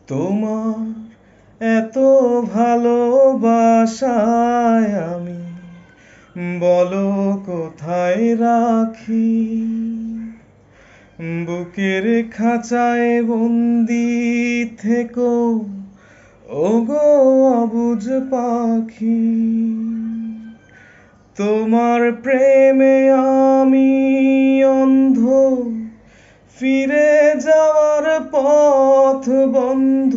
তোমার এত ভালোবাসায় আমি বলো কোথায় রাখি। বুকের খাঁচায় বন্দি থেকো ওগো অবুঝ পাখি। তোমার প্রেমে আমি অন্ধ, ফিরে যাওয়ার পথ বন্ধ।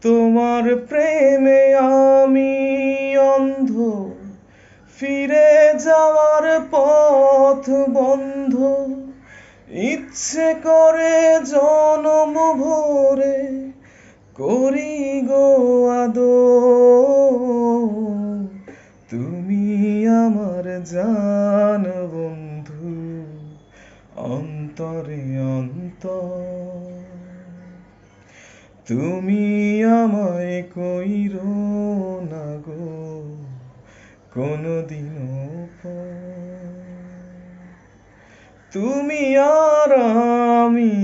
তোমার প্রেমে আমি অন্ধ, ফিরে যাওয়ার পথ বন্ধ। ইচ্ছে করে জনম ভরে করি গো আদর। তুমি আমার জান বন্ধু, অন্তরে অন্তর। তুমি আমায় কইরো না গো কোনদিনও পর। তুমি আর আমি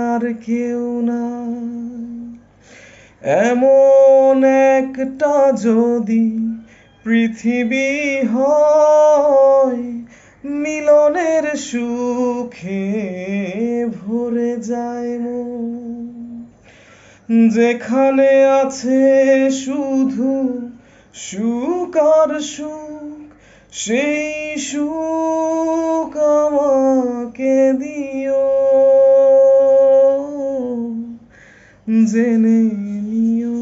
আর কেউ না, এমন একটা যদি পৃথিবী হয়, মিলনের সুখে ভরে যায় মন। যেখানে আছে শুধু সুখ আর সুখ, সেই সুখ আমাকে দিও, জেনে নিও।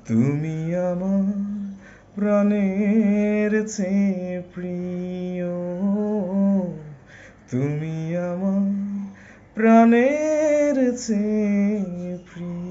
তুমি আমার প্রাণের চেয়ে প্রিয়, তুমি আমার প্রাণের চেয়ে প্রিয়।